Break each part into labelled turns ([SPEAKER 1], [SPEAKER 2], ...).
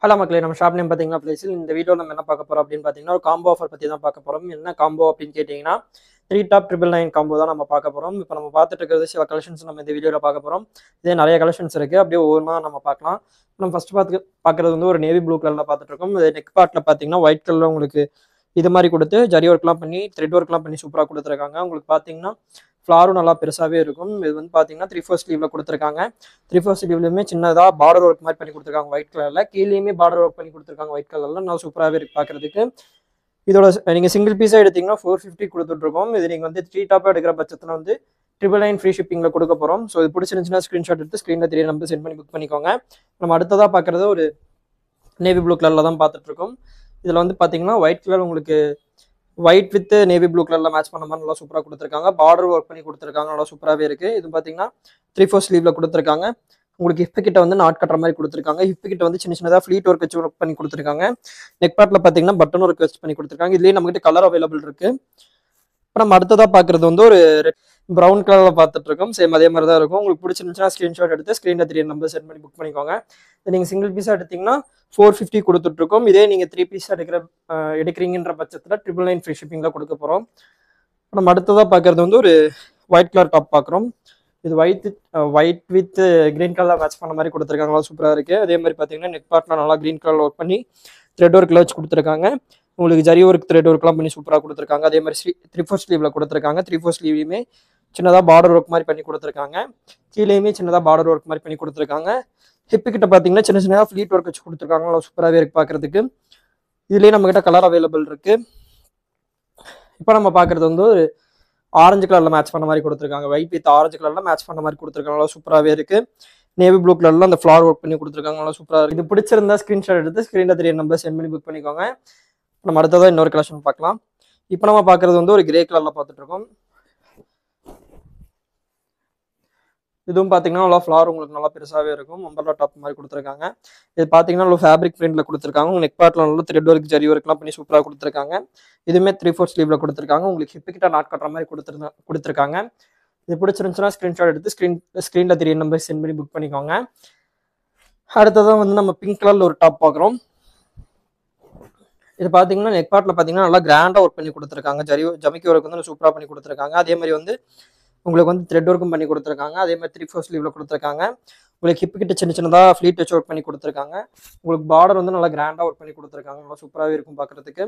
[SPEAKER 1] Hello மக்களே, நம்ம shop name பார்த்தீங்கன்னா பிளேஸில் இந்த வீடியோ நம்ம என்ன பார்க்க போகிறோம் அப்படின்னு பார்த்தீங்கன்னா ஒரு காம்போ ஆஃபர் பற்றி தான் பார்க்க போகிறோம். என்ன காம்போ அப்படின்னு கேட்டிங்கன்னா 3 டாப் 999 காம்போ தான் நம்ம பார்க்க போகிறோம். இப்போ நம்ம பார்த்துட்டு இருக்கிறது சில கலெக்ஷன்ஸ் நம்ம இந்த வீடியோவில் பார்க்க போகிறோம். இதே நிறைய கலெக்ஷன்ஸ் இருக்குது, அப்படியே ஒவ்வொன்றா நம்ம பார்க்கலாம். நம்ம ஃபஸ்ட்டு பார்க்குறது வந்து ஒரு நேவி ப்ளூ கலரில் பார்த்துட்டு இருக்கோம். இது நெக் பார்ட்டில் பார்த்தீங்கன்னா ஒயிட் கலரில் உங்களுக்கு இது மாதிரி கொடுத்து ஜரி ஒர்க்லாம் பண்ணி த்ரெட் ஒர்க்லாம் பண்ணி சூப்பராக கொடுத்துருக்காங்க. உங்களுக்கு பார்த்தீங்கன்னா ஃப்ளாரும் நல்லா பெருசாகவே இருக்கும். இது வந்து பார்த்தீங்கன்னா 3/4 ஸ்லீவில் கொடுத்துருக்காங்க. 3/4 ஸ்லீவ்லையுமே சின்னதாக பார்டர் ஒர்க் மாதிரி பண்ணி கொடுத்துருக்காங்க ஒயிட் கலரில். கீழேயுமே பார்டர் ஒர்க் பண்ணி கொடுத்துருக்காங்க ஒயிட் கலரில். நல்லா சூப்பராகவே இருக்குது பார்க்குறதுக்கு. இதோட நீங்கள் சிங்கிள் பீஸாக எடுத்திங்கன்னா 450 கொடுத்துட்ருக்கோம். இது நீங்கள் வந்து 3 டாப்பாக எடுக்கிற பட்சத்தில் வந்து 999 ஃப்ரீ ஷிப்பிங்கில் கொடுக்க போகிறோம். ஸோ இது பிடிச்சிருந்துச்சுன்னா ஸ்க்ரீன்ஷாட் எடுத்து ஸ்க்ரீனில் தெரிய நம்பர் சென்ட் பண்ணி புக் பண்ணிக்கோங்க. நம்ம அடுத்ததாக பார்க்குறது ஒரு நேவி ப்ளூ கலரில் தான் பார்த்துட்ருக்கோம். இதில் வந்து பார்த்தீங்கன்னா ஒயிட் கலர் உங்களுக்கு ஒயிட் வித் நேவி ப்ளூ கலரில் மேட்ச் பண்ண மாதிரி நல்லா சூப்பராக கொடுத்துருக்காங்க. பார்டர் ஒர்க் பண்ணி கொடுத்துருக்காங்க, நல்லா சூப்பராகவே இருக்குது. இது பார்த்தீங்கன்னா 3/4 ஸ்லீவில் கொடுத்துருக்காங்க. உங்களுக்கு ஹிப் கிட்ட வந்து நாட் கட்டுற மாதிரி கொடுத்துருக்காங்க. ஹிப் கிட்ட வந்து சின்ன சின்னதாக ஃப்ளீட் ஒர்க் வச்சு ஒர்க் பண்ணி கொடுத்துருக்காங்க. நெக் பார்ட்டில் பார்த்தீங்கன்னா பட்டன் ஒர்க் வச்சு பண்ணி கொடுத்துருக்காங்க. இதுலேயே நம்மகிட்ட கலர் அவைலபிள் இருக்குது. இப்போ நம்ம அடுத்ததாக பார்க்குறது வந்து ஒரு ப்ரௌன் கலரில் பார்த்துட்டு இருக்கோம். சேம் அதே மாதிரி தான் இருக்கும். உங்களுக்கு பிடிச்சிருந்துச்சுன்னா ஸ்க்ரீன்ஷாட் எடுத்து ஸ்க்ரீனில் 3 நம்பர் சென்ட் பண்ணி புக் பண்ணிக்கோங்க. இது நீங்கள் சிங்கிள் பீஸாக எடுத்திங்கன்னா 450 கொடுத்துட்ருக்கோம். இதே நீங்கள் 3 பீஸாக எடுக்கிறீங்கன்ற பட்சத்தில் 999 ஃப்ரீ ஷிப்பிங்கில் கொடுக்க போகிறோம். நம்ம அடுத்ததாக பார்க்குறது வந்து ஒரு ஒயிட் கலர் டாப் பார்க்குறோம். இது ஒயிட் வித் க்ரீன் கலரில் மேட்ச் பண்ண மாதிரி கொடுத்துருக்காங்க, நல்லா சூப்பராக இருக்குது. அதே மாதிரி பார்த்தீங்கன்னா நெக் பார்ட்டில் நல்லா க்ரீன் கலர் ஒர்க் பண்ணி த்ரெட் ஒர்க்கில் வச்சு கொடுத்துருக்காங்க. உங்களுக்கு ஜரி ஒர்க் த்ரெட் ஒர்க்லாம் பண்ணி சூப்பராக கொடுத்துருக்காங்க. அதே மாதிரி 3/4 ஸ்லீவில் கொடுத்துருக்காங்க. 3/4 ஸ்லீவ்லையுமே சின்னதாக பார்டர் ஒர்க் மாதிரி பண்ணி கொடுத்துருக்காங்க. கீழேயுமே சின்னதாக பார்டர் ஒர்க் மாதிரி பண்ணி கொடுத்துருக்காங்க. ஹிப்பு கிட்ட பார்த்தீங்கன்னா சின்ன சின்னதாக ஃப்ளீட் ஒர்க் வச்சு கொடுத்துருக்காங்க, நல்லா சூப்பராகவே இருக்குது பார்க்குறதுக்கு. இதுலேயே நம்மகிட்ட கலர் அவைலபிள் இருக்குது. இப்போ நம்ம பார்க்குறது வந்து ஒரு ஆரஞ்சு கலரில் மேட்ச் பண்ண மாதிரி கொடுத்துருக்காங்க. ஒயிட் வித் ஆரஞ்சு கலரில் மேட்ச் பண்ண மாதிரி கொடுத்துருக்காங்க, நல்லா சூப்பராகவே இருக்குது. நேவி ப்ளூ கலரில் அந்த ஃப்ளார் ஒர்க் பண்ணி கொடுத்துருக்காங்க, நல்லா சூப்பராக இருக்குது. இது பிடிச்சிருந்தா ஸ்க்ரீன்ஷாட் எடுத்து ஸ்க்ரீனில் 3 நம்பர் சென்ட் பண்ணி புக் பண்ணிக்கோங்க. நம்ம அடுத்ததாக இன்னொரு கலெக்ஷன் பார்க்கலாம். இப்போ நம்ம பார்க்குறது வந்து ஒரு கிரே கலரில் பார்த்துட்ருக்கோம். இதுவும் பார்த்தீங்கன்னா நல்லா ஃப்ளார் உங்களுக்கு நல்லா பெருசாகவே இருக்கும். அம்பர்லா டாப் மாதிரி கொடுத்துருக்காங்க. இது பார்த்தீங்கன்னா நல்லா ஃபேப்ரிக் பிரிண்டில் கொடுத்துருக்காங்க. உங்களுக்கு நெக் பார்ட்டில் நல்லா த்ரெட் ஒர்க் ஜரி ஒர்க்லாம் பண்ணி சூப்பராக கொடுத்துருக்காங்க. இதுவுமே 3/4 ஸ்லீவில் கொடுத்துருக்காங்க. உங்களுக்கு ஹிப்பு கிட்ட நாட் கட்டுற மாதிரி கொடுத்துருக்காங்க. இது பிடிச்சிருந்துச்சுன்னா ஸ்க்ரீன்ஷாட் எடுத்து ஸ்க்ரீனில் 3 நம்பர் சென்ட் பண்ணி புக் பண்ணிக்கோங்க. அடுத்ததான் வந்து நம்ம பிங்க் கலரில் ஒரு டாப் பார்க்குறோம். இது பார்த்தீங்கன்னா நெக் பார்ட்டில் பார்த்தீங்கன்னா நல்லா கிராண்டாக ஒர்க் பண்ணி கொடுத்துருக்காங்க. ஜமிக்கி ஒர்க் வந்து சூப்பராக பண்ணி கொடுத்துருக்காங்க. அதே மாதிரி வந்து உங்களுக்கு வந்து த்ரெட் ஒர்க்கும் பண்ணி கொடுத்துருக்காங்க. அதே மாதிரி 3/4 ஸ்லீவில் கொடுத்துருக்காங்க. உங்களுக்கு ஹிப்பு கிட்ட சின்ன சின்னதாக ஃப்ளீட் வச்சு ஒர்க் பண்ணி கொடுத்துருக்காங்க. உங்களுக்கு பார்டர் வந்து நல்லா கிராண்டாக ஒர்க் பண்ணி கொடுத்துருக்காங்க, நல்லா சூப்பராகவே இருக்கும் பார்க்குறதுக்கு.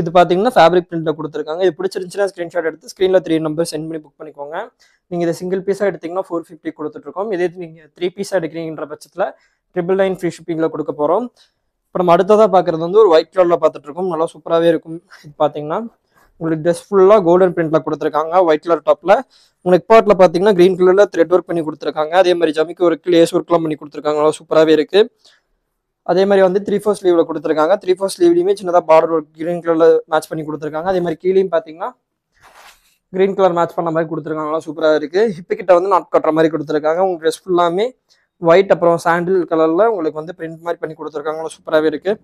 [SPEAKER 1] இது பார்த்தீங்கன்னா ஃபேப்ரிக் பிரிண்டில் கொடுத்துருக்காங்க. இது பிடிச்சிருந்துச்சுன்னா ஸ்க்ரீன்ஷாட் எடுத்து ஸ்க்ரீனில் 3 நம்பர் சென்ட் பண்ணி புக் பண்ணிக்கோங்க. நீங்கள் இதை சிங்கிள் பீஸாக எடுத்திங்கன்னா 450 கொடுத்துட்ருக்கோம். இதே நீங்கள் 3 பீஸாக எடுக்கிறீங்கன்ற பட்சத்தில் 999 ஃப்ரீ ஷிப்பிங்கில் கொடுக்க போகிறோம். இப்போ நம்ம அடுத்ததாக பார்க்குறது வந்து ஒரு ஒயிட் கலரில் பார்த்துட்ருக்கோம், நல்லா சூப்பராகவே இருக்கும். இது பார்த்தீங்கன்னா உங்களுக்கு ட்ரெஸ் ஃபுல்லாக கோல்டன் பிரிண்டில் கொடுத்துருக்காங்க ஒயிட் கலர் டாப்பில். உங்களுக்கு பார்ட்டில் பார்த்தீங்கன்னா க்ரீன் கலரில் த்ரெட் ஒர்க் பண்ணி கொடுத்துருக்காங்க. அதே மாதிரி ஜமிக்கி ஒர்க் லேஸ் ஒர்க்லாம் பண்ணி கொடுத்துருக்காங்க, நல்லா சூப்பராகவே இருக்குது. அதே மாதிரி வந்து 3/4 ஸ்லீவில் கொடுத்துருக்காங்க. 3/4 ஸ்லீவ்லையுமே சின்னதாக பார்டர் ஒர்க் க்ரீன் கலரில் மேட்ச் பண்ணி கொடுத்துருக்காங்க. அதே மாதிரி கீழேயும் பார்த்தீங்கன்னா க்ரீன் கலர் மேட்ச் பண்ண மாதிரி கொடுத்துருக்காங்க, நல்லா சூப்பராக இருக்குது. ஹிப்பு கிட்ட வந்து நாட் கட்டுற மாதிரி கொடுத்துருக்காங்க. உங்களுக்கு ட்ரெஸ் ஃபுல்லாமே ஒயிட் அப்புறம் சாண்டில் கலரில் உங்களுக்கு வந்து பிரிண்ட் மாதிரி பண்ணி கொடுத்துருக்காங்க, நல்லா சூப்பராகவே இருக்குது.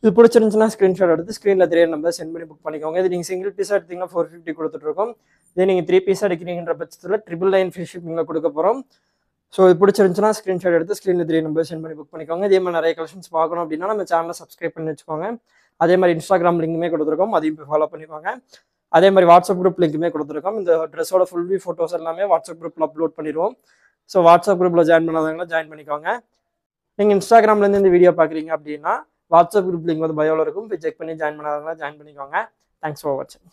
[SPEAKER 1] இது பிடிச்சிருந்துச்சுன்னா ஸ்க்ரீன்ஷாட் எடுத்து ஸ்க்ரீனில் 3 நம்பர் சென்ட் பண்ணி புக் பண்ணிக்கோங்க. இது நீங்கள் சிங்கிள் பீஸாக எடுத்திங்கன்னா 450 கொடுத்துட்ருக்கோம். இதே நீங்கள் 3 பீஸாக எடுக்கிறீங்கன்ற பட்சத்தில் 999 ஃப்ரீ ஷிப்பிங்கில் கொடுக்க போகிறோம். ஸோ இது பிடிச்சிருந்துச்சுன்னா ஸ்க்ரீன்ஷாட் எடுத்து ஸ்க்ரீனில் 3 நம்பர் சென்ட் பண்ணி புக் பண்ணிக்கோங்க. இதே மாதிரி நிறைய கலெக்ஷன்ஸ் பார்க்கணும் அப்படின்னா நம்ம சேனலை சப்ஸ்கிரைப் பண்ணி வச்சுக்கோங்க. அதே மாதிரி இன்ஸ்டாகிராம் லிங்க்குமே கொடுத்துருக்கோம், அதையும் போய் ஃபாலோ பண்ணிக்கோங்க. அதே மாதிரி வாட்ஸ்அப் குரூப் லிங்க்குமே கொடுத்துருக்கோம். இந்த ட்ரெஸ்ஸோட ஃபுல் வியூ ஃபோட்டோஸ் எல்லாமே வாட்ஸ்அப் குரூப்பில் அப்லோட் பண்ணிடுவோம். ஸோ வாட்ஸ்அப் குரூப்பில் ஜாயின் பண்ணாதவங்களா ஜாயின் பண்ணிக்கோங்க. நீங்கள் இன்ஸ்டாகிராம்லேருந்து இந்த வீடியோ பார்க்குறீங்க அப்படின்னா வாட்ஸ்அப் குரூப் லிங்க் வந்து பயோவில் இருக்கும், போய் செக் பண்ணி ஜாயின் பண்ணாதவங்களா ஜாயின் பண்ணிக்கோங்க. தேங்க்ஸ் ஃபார் வாட்சிங்.